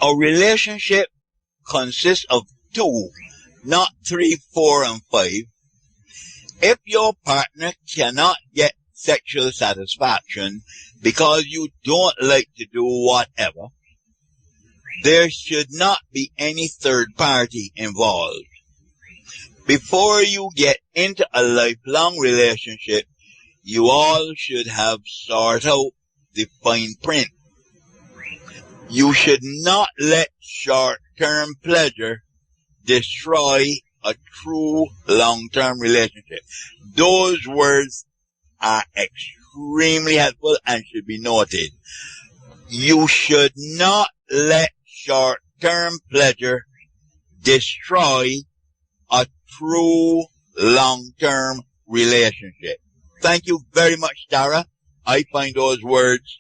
A relationship consists of two, not three, four, and five. If your partner cannot get sexual satisfaction because you don't like to do whatever, there should not be any third party involved. Before you get into a lifelong relationship, you all should have sorted out the fine print. You should not let short-term pleasure destroy a true long-term relationship. Those words are extremely helpful and should be noted. You should not let short-term pleasure destroy a true long-term relationship. Thank you very much, Tara. I find those words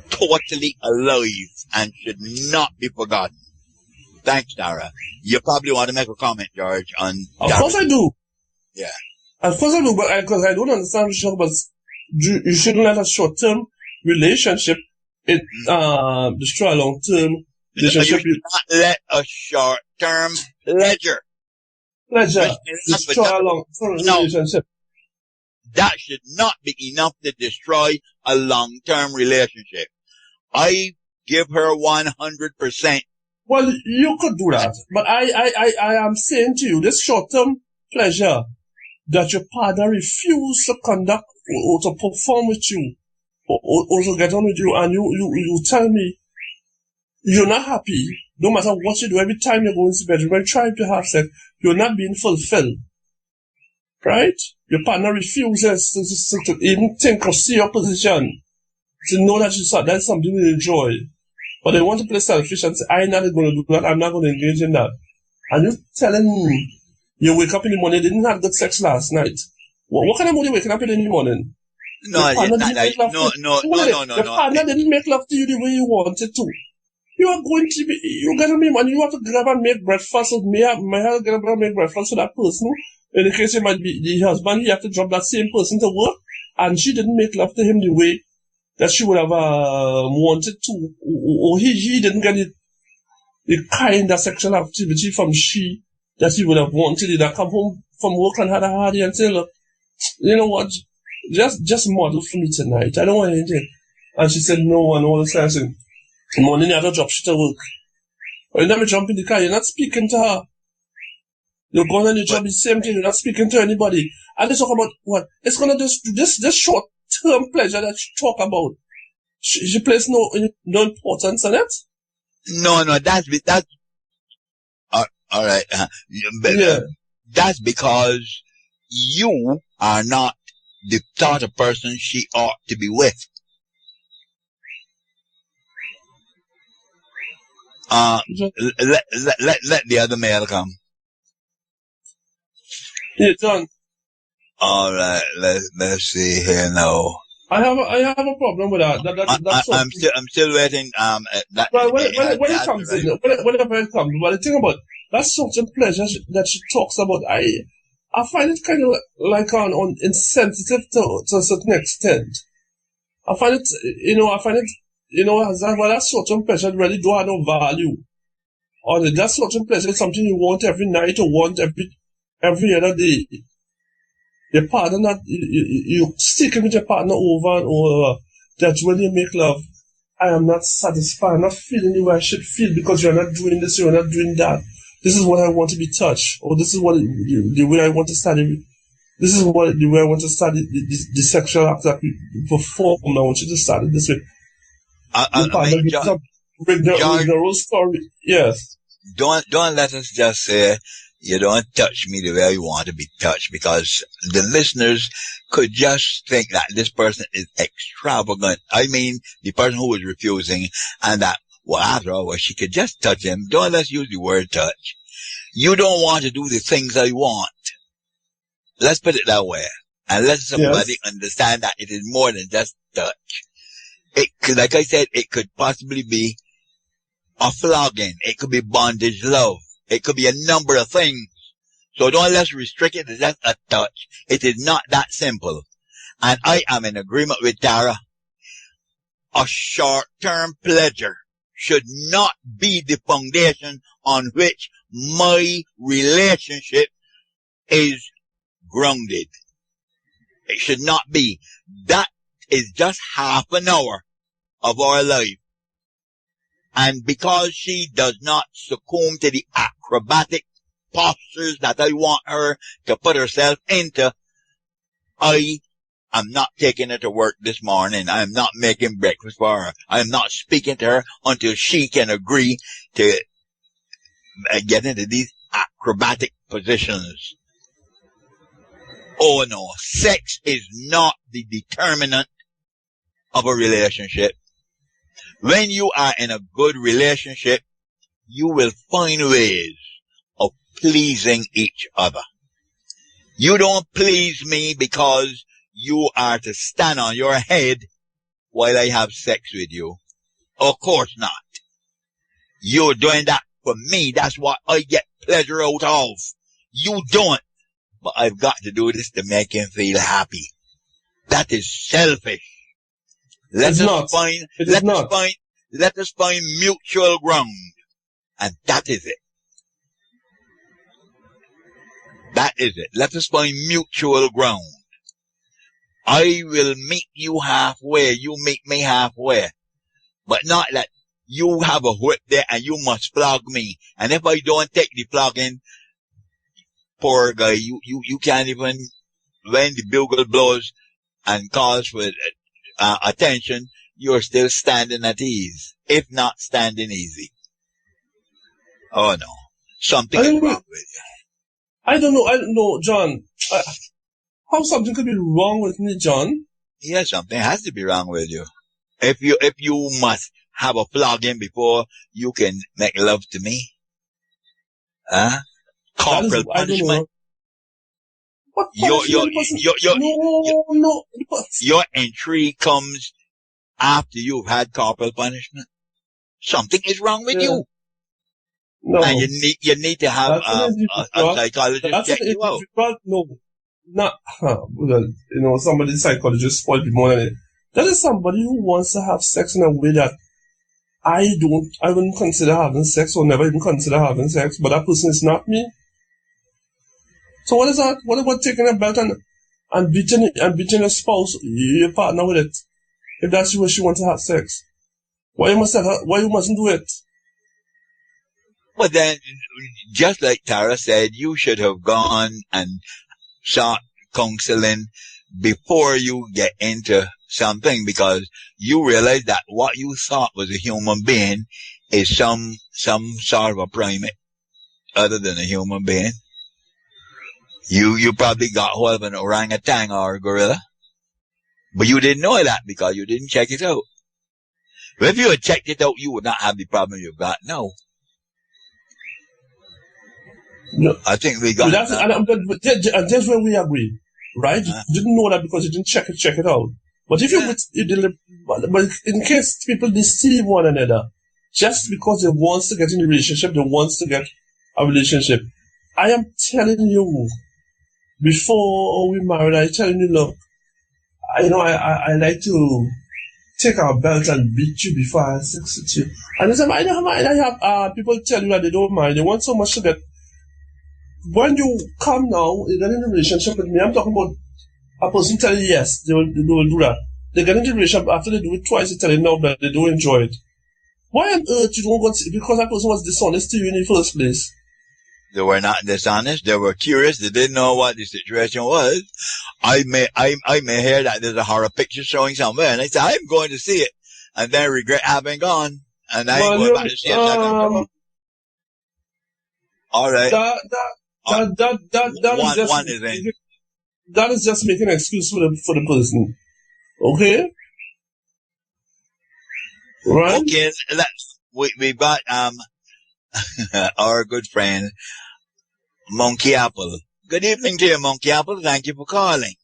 totally alive and should not be forgotten. Thanks, Tara. You probably want to make a comment, George, on Of course I do. Yeah. Of course I do, but because I don't understand but you shouldn't let a short-term relationship destroy a long-term relationship. You should not let a short-term pleasure destroy a long-term relationship. That should not be enough to destroy a long-term relationship. I give her 100%. Well, you could do that, but I am saying to you, this short-term pleasure that your partner refuses to conduct or to perform with you, or to get on with you, and you tell me you're not happy, no matter what you do, every time you go into the bedroom and try to have sex, you're not being fulfilled. Right? Your partner refuses to even think or see your position, to know that that's something you enjoy. But they want to play selfish and say, I'm not going to do that, I'm not going to engage in that. And you're telling me, you wake up in the morning, didn't have good sex last night. What kind of mood you waking up in the morning? No. Your partner didn't make love to you the way you wanted to. You're going to be, man, you have to grab and make breakfast with me. May have to grab and make breakfast with that person. In the case it might be the husband, he have to drop that same person to work, and she didn't make love to him the way that she would have wanted to, or he didn't get the kind of sexual activity from she that he would have wanted. He'd have come home from work and had a hard day and say, look, you know what, just model for me tonight, I don't want anything. And she said no, and all this kind of thing. In the morning you have to drop she to work. Or you never jump in the car, you're not speaking to her. You're going on your job, the same thing, you're not speaking to anybody. And they talk about what? It's gonna just this short-term pleasure that you talk about. She places no importance on it? No, that's all right. That's because you are not the sort of person she ought to be with. Let the other male come. Yeah, John. All right, let's see here now. I have a problem with that. I'm still waiting. When it comes in, whenever it comes, but the thing about that's such a pleasure that she talks about. I find it kind of like insensitive to a certain extent. I find it, that sort of pleasure really don't have no value. Or that sort of pleasure is something you want every night or want every other day. Your partner not, you sticking with your partner over and over. That when you make love, I am not satisfied, I'm not feeling the way I should feel because you're not doing this, you're not doing that. This is what I want to be touched, or this is what the way I want to start it. This is the way I want to start the sexual act that we perform. I want you to start it this way. Bring the whole story. Yes. Don't let us just say you don't touch me the way you want to be touched, because the listeners could just think that this person is extravagant. I mean, the person who was refusing, and that, well, after all, she could just touch him. Don't let's use the word touch. You don't want to do the things I want. Let's put it that way. And let somebody understand that it is more than just touch. It could, like I said, it could possibly be a flogging. It could be bondage love. It could be a number of things. So don't let's restrict it to just a touch. It is not that simple. And I am in agreement with Tara. A short-term pleasure should not be the foundation on which my relationship is grounded. It should not be. That is just half an hour of our life. And because she does not succumb to the acrobatic postures that I want her to put herself into, I am not taking her to work this morning. I am not making breakfast for her. I am not speaking to her until she can agree to get into these acrobatic positions. Oh no, sex is not the determinant of a relationship. When you are in a good relationship, you will find ways of pleasing each other. You don't please me because you are to stand on your head while I have sex with you. Of course not. You're doing that for me. That's what I get pleasure out of. You don't. But I've got to do this to make him feel happy. That is selfish. Let us find mutual ground. And that is it. That is it. Let us find mutual ground. I will meet you halfway. You meet me halfway. But not that you have a whip there and you must flog me. And if I don't take the flogging, poor guy, you can't even, when the bugle blows and calls for attention, you're still standing at ease, if not standing easy. Oh no, something is wrong with you. I don't know, John. How something could be wrong with me, John? Yeah, something has to be wrong with you. If you must have a flogging before you can make love to me, huh? Corporal punishment. What your entry comes after you've had corporal punishment. Something is wrong with you. No. And you need to have a psychologist check you out. No. Not, somebody psychologist spoiled me more than it. That is somebody who wants to have sex in a way that I wouldn't consider having sex or never even consider having sex, but that person is not me. So what is that? What about taking a belt and beating your spouse, your partner with it? If that's the way she wants to have sex. Why you mustn't do it? But then, just like Tara said, you should have gone and sought counseling before you get into something, because you realize that what you thought was a human being is some sort of a primate other than a human being. You probably got hold of an orangutan or a gorilla, but you didn't know that because you didn't check it out. But if you had checked it out, you would not have the problem you've got now. No. I think we got that's where we agree, right? You didn't know that because you didn't check it out. But if but in case people deceive one another, just because they want to get in a relationship, they want to get a relationship. I am telling you, before we married, I'm telling you, look, I like to take our belt and beat you before I have sex with you. And I have people tell you that they don't mind. They want so much to get. When you come now, you get in a relationship with me, I'm talking about a person telling you yes, they will do that. They get into a relationship, after they do it twice, they tell you no, that they don't enjoy it. Why on earth you don't go to, because that person was dishonest to you in the first place? They were not dishonest. They were curious. They didn't know what the situation was. I may hear that there's a horror picture showing somewhere, and I say, I'm going to see it, and then regret having gone, and I ain't going back to see it. All right. That is just making an excuse for the person. Okay? Right? Okay, we've got, our good friend, Monkey Apple. Good evening to you, Monkey Apple. Thank you for calling.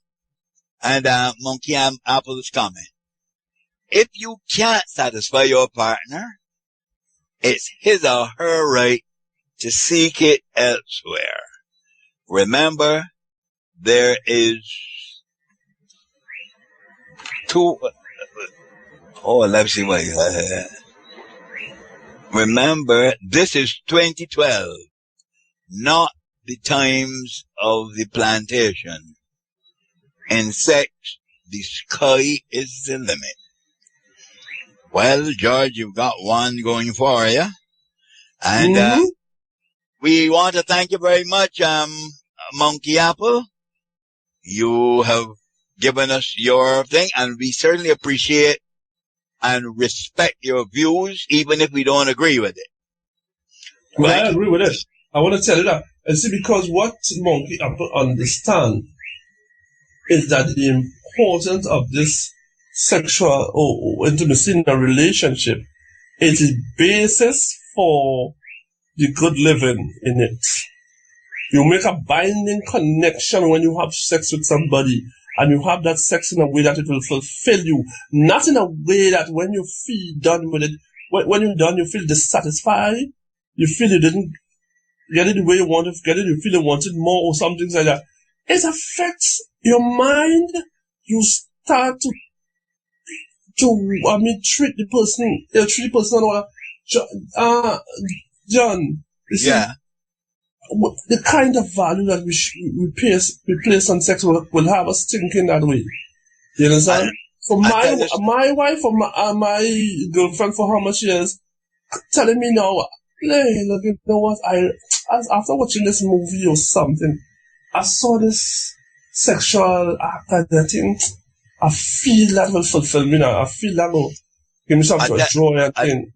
And, Monkey Apple is coming. If you can't satisfy your partner, it's his or her right to seek it elsewhere. Remember, there is let's see what Remember, this is 2012, not the times of the plantation. In sex, the sky is the limit. Well, George, you've got one going for you. And we want to thank you very much, Monkey Apple. You have given us your thing, and we certainly appreciate and respect your views, even if we don't agree with it. Well, I agree with it. I want to tell you that. And see, because what Monkey Apple understand is that the importance of this sexual or intimacy in a relationship is the basis for the good living in it. You make a binding connection when you have sex with somebody, and you have that sex in a way that it will fulfill you, not in a way that when you feel done with it, when you're done, you feel dissatisfied, you feel you didn't get it the way you want to get it, you feel you wanted more or something like that. It affects your mind. You start to treat the person John, you see, the kind of value that we place on sex will have us thinking that way. You understand? For my wife, for my girlfriend, for how much years, telling me now, hey, look, you know what, after watching this movie or something, I saw this sexual act that I think, I feel that will fulfill me now. I feel that will give me some sort of joy and thing.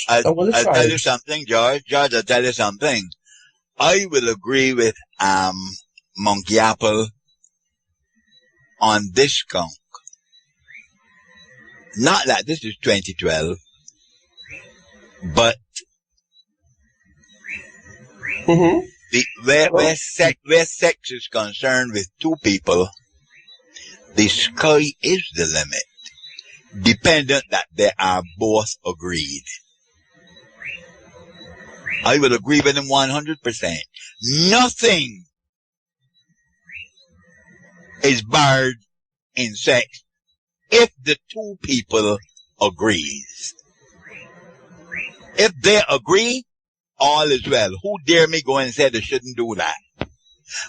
I'll tell you something, George. George, I'll tell you something. I will agree with Monkey Apple on this count. Not that this is 2012, but where sex is concerned with two people, the sky is the limit, dependent that they are both agreed. I will agree with him 100%. Nothing is barred in sex if the two people agrees. If they agree, all is well. Who dare me go and say they shouldn't do that?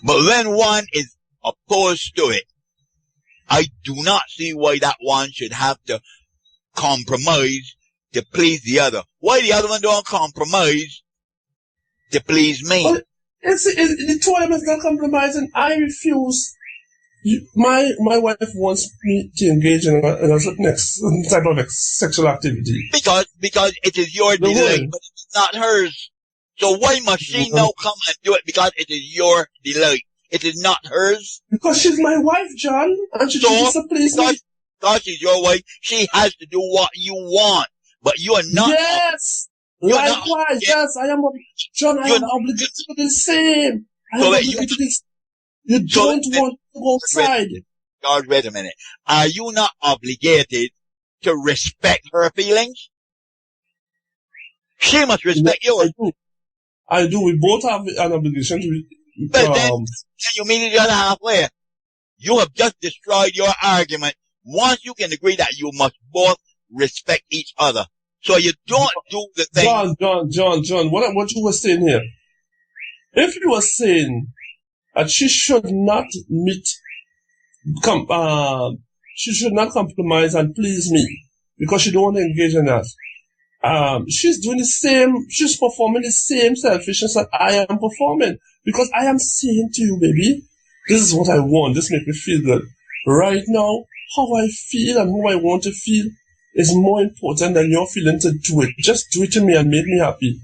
But when one is opposed to it, I do not see why that one should have to compromise to please the other. Why the other one don't compromise to please me? Well, the two of them is not compromising. I refuse. My wife wants me to engage in a certain type of sexual activity. Because it is your delight, but it's not hers. So why must she now come and do it because it is your delight? It is not hers. Because she's my wife, John, and she needs to please me. Because she's your wife, she has to do what you want. But you are not. Yes. Likewise, yes, I am. John, I am obligated to do the same. I am obligated to this. You don't want to go outside. God, wait a minute. Are you not obligated to respect her feelings? She must respect yours. I do. We both have an obligation to. But then you meet each other halfway. You have just destroyed your argument. Once you can agree that you must both respect each other. So you don't do the thing. John, what you were saying here. If you were saying that she should not she should not compromise and please me because she don't want to engage in that. She's doing the same, she's performing the same selfishness that I am performing. Because I am saying to you, baby, this is what I want, this makes me feel good. Right now, how I feel and who I want to feel is more important than your feeling to do it. Just do it to me and make me happy.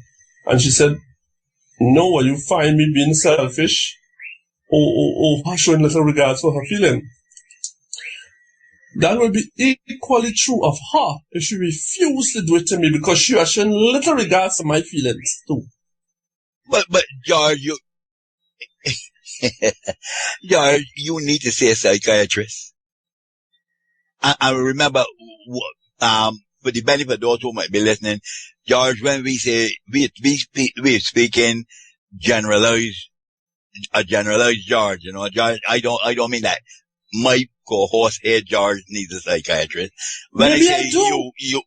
And she said, no, will you find me being selfish or showing little regards for her feeling? That will be equally true of her if she refuses to do it to me because she has shown little regards to my feelings too. But George, George, you need to see a psychiatrist. I remember, for the benefit of those who might be listening, George, when we say we speaking generalized George, you know, George, I don't mean that. My co-host here, George, needs a psychiatrist. When Maybe I say you,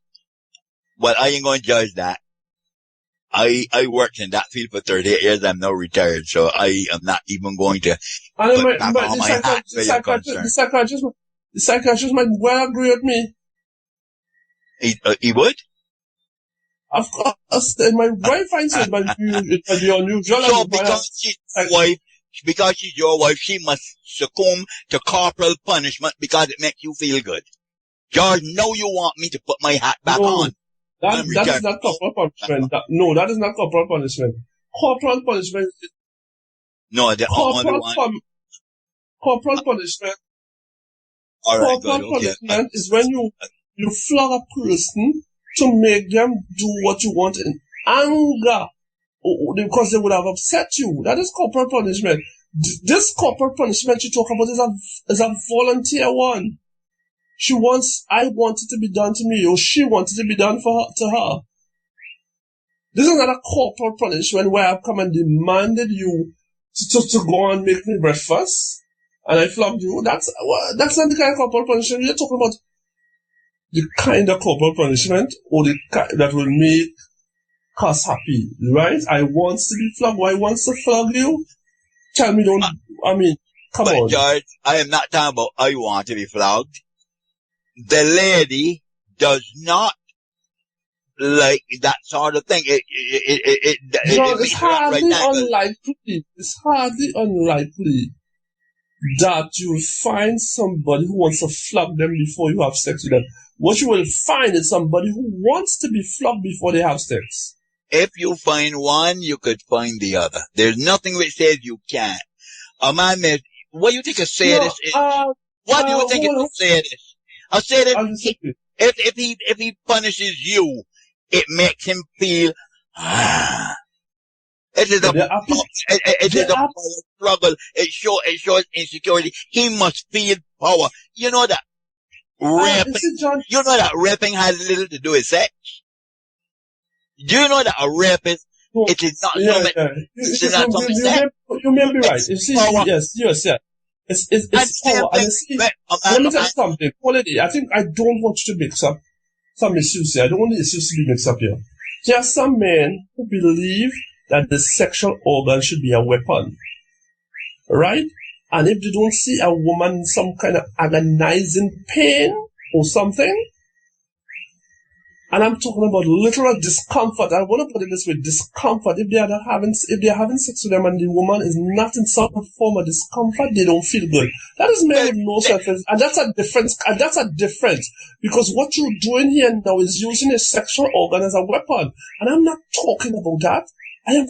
well, I ain't going to judge that. I worked in that field for 38 years. I'm now retired, so I am not even going to put back on my hat where you're concerned. The psychiatrist might well agree with me. He would? Of course, my wife finds it might be unusual. So because she's your wife, she must succumb to corporal punishment because it makes you feel good. George, now you want me to put my hat back on. That is not corporal punishment. That is not corporal punishment. Corporal punishment. No, the only one. Corporal punishment. All right, corporal punishment is when you flog a person to make them do what you want in anger because they would have upset you. That is corporal punishment. This corporal punishment you talk about is a volunteer one. I want it to be done to me, or she wants it to be done to her. This is not a corporal punishment where I've come and demanded you to go and make me breakfast, and I flogged you. That's not the kind of corporal punishment. You're talking about the kind of corporal punishment or that will make us happy, right? I want to be flogged. Why wants to flog you? Tell me, come on. George, I am not talking about I want to be flogged. The lady does not like that sort of thing. It's hardly unlikely. It's hardly unlikely that you'll find somebody who wants to flog them before you have sex with them. What you will find is somebody who wants to be flogged before they have sex. If you find one, you could find the other. There's nothing which says you can't. A man may, what do you think a sadist is? What do you think is a sadist? A sadist, if he punishes you, it makes him feel, it is a power struggle. It shows insecurity. He must feel power. You know that raping has little to do with sex. Do you know that a rapist, it is not something sex? You may be right. You see, yes. It's power. And see, let me tell you something. Quality, I don't want you to mix up some issues here. I don't want the issues to be mixed up here. There are some men who believe that the sexual organ should be a weapon. Right? And if they don't see a woman in some kind of agonizing pain or something, and I'm talking about literal discomfort. I want to put it this way, discomfort. If they're having sex with them and the woman is not in some form of discomfort, they don't feel good. That is men with no self-esteem. And that's a difference. Because what you're doing here now is using a sexual organ as a weapon. And I'm not talking about that. I am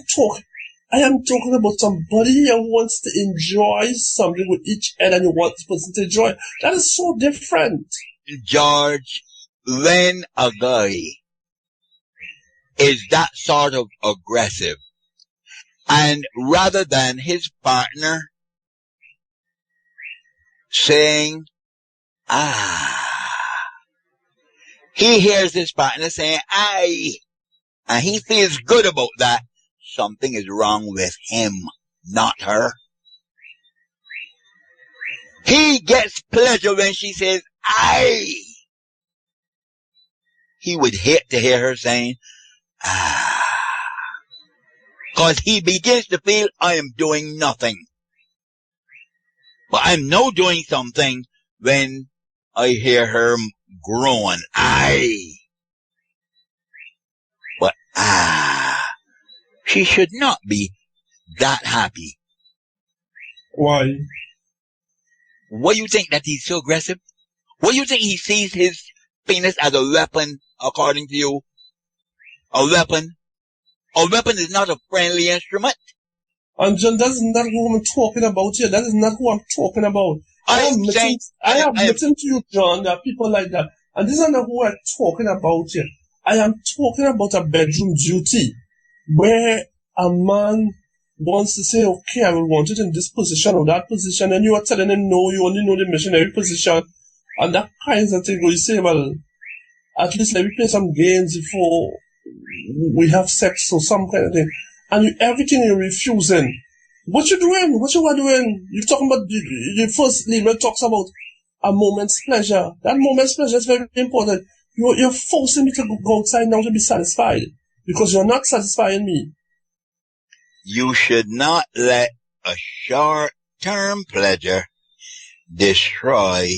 talking about somebody who wants to enjoy something with each end and you want this person to enjoy. That is so different. George, when a guy is that sort of aggressive, and rather than his partner saying, he hears his partner saying, and he feels good about that, something is wrong with him, not her. He gets pleasure when she says, he would hate to hear her saying, because he begins to feel, I am doing nothing. But I'm now doing something when I hear her groan, But, she should not be that happy. Why? What do you think that he's so aggressive? What do you think he sees his penis as a weapon, according to you? A weapon? A weapon is not a friendly instrument. And John, that is not who I'm talking about here. That is not who I'm talking about. I am listening to you, John. There are people like that. And this is not who I'm talking about here. I am talking about a bedroom duty where a man wants to say, okay, I will want it in this position or that position, and you are telling him, no, you only know the missionary position, and that kinds of thing. You say, well, at least let me play some games before we have sex or some kind of thing. And everything you're refusing. What you doing? What you are doing? You're talking about the first email talks about a moment's pleasure. That moment's pleasure is very important. You're forcing me to go outside now to be satisfied. because you're not satisfying me. You should not let a short-term pleasure destroy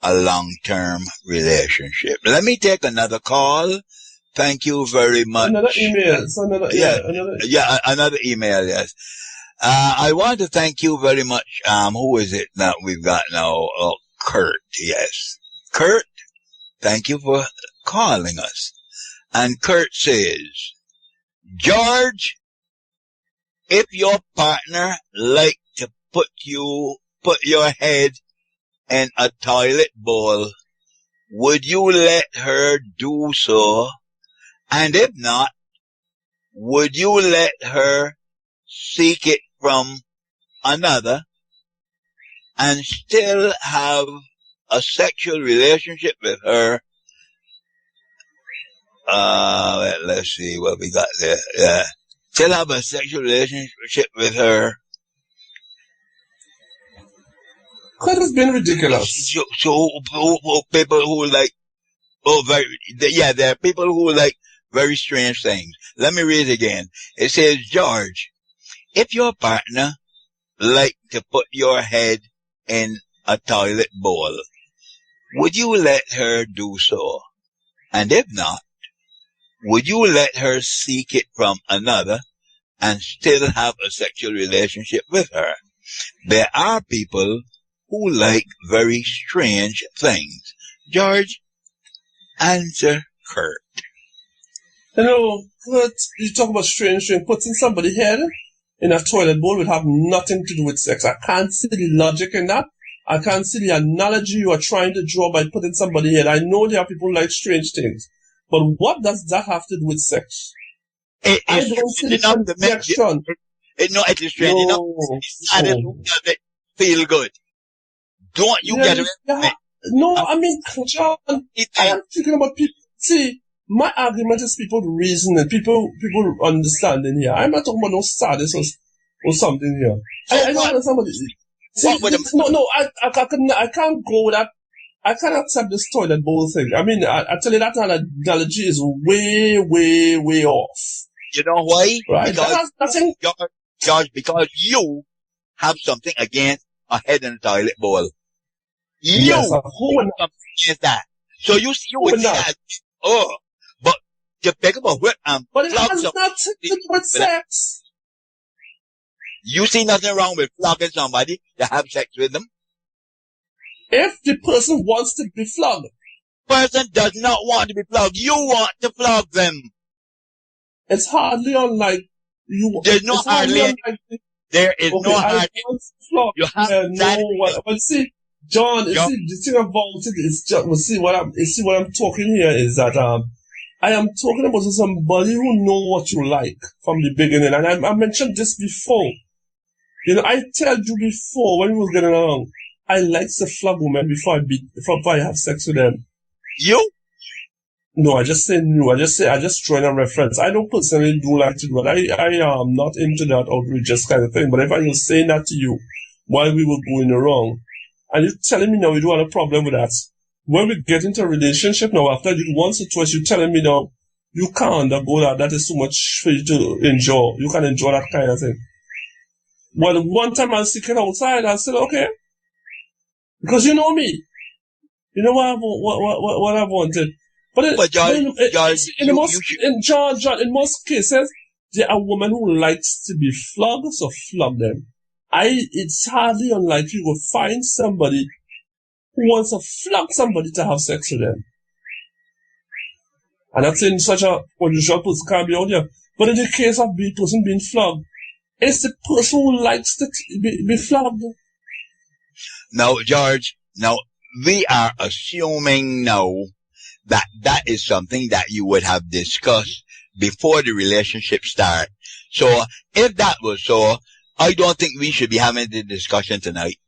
a long-term relationship. Let me take another call. Thank you very much. Another email. So another email, yes. I want to thank you very much. Who is it that we've got now? Oh, Kurt, yes. Kurt, thank you for calling us. And Kurt says, George, if your partner like to put your head in a toilet bowl, would you let her do so? And if not, would you let her seek it from another and still have a sexual relationship with her? Let's see what we got there. Yeah. Still have a sexual relationship with her. That has been ridiculous. So people who like, there are people who like very strange things. Let me read it again. It says, George, if your partner like to put your head in a toilet bowl, would you let her do so? And if not, would you let her seek it from another and still have a sexual relationship with her? There are people who like very strange things. George, answer Kurt. Kurt, you talk about strange thing. Putting somebody's head in a toilet bowl would have nothing to do with sex. I can't see the logic in that. I can't see the analogy you are trying to draw by putting somebody's head. I know there are people who like strange things. But what does that have to do with sex? I don't see the connection. It is strange enough. Does it feel good? Don't you get it? No, I mean, John, I am thinking about people. See, my argument is people reasoning, people understanding here. I'm not talking about no sadness or something here. I don't understand what it is. I can't go with that. I can't accept this toilet bowl thing. I mean, I tell you that analogy is way, way, way off. You know why? Right? George, because you have something against a head in a toilet bowl. Yes, who have something against that. So you would say that, but to pick up a whip and but it has nothing to do with sex. You see nothing wrong with flogging somebody to have sex with them? If the person wants to be flogged. Person does not want to be flogged. You want to flog them. It's hardly unlike you. There's no hardly. There is no hardly. You have well, see, John, see, the thing about it is just, what I'm talking here is that, I am talking about somebody who know what you like from the beginning. And I mentioned this before. I told you before when we were getting along, I like to flog women before I have sex with them. You? No, I just say no. I just drawing a reference. I don't personally do like to do it. I am not into that outrageous kind of thing. But if I was saying that to you while we were going wrong, and you're telling me now you don't have a problem with that, when we get into a relationship now, after you once or twice, you're telling me now you can't undergo that. That is too much for you to enjoy. You can enjoy that kind of thing. Well, one time I was sitting outside, I said, okay. Because you know me. You know what I wanted. But John, in most cases, there are women who likes to be flogged, so flog them. It's hardly unlikely you will find somebody who wants to flog somebody to have sex with them. And that's in such a unusual person can't be out there. But in the case of the person being flogged, it's the person who likes to be flogged. Now, George, we are assuming now that is something that you would have discussed before the relationship started. So, if that was so, I don't think we should be having the discussion tonight.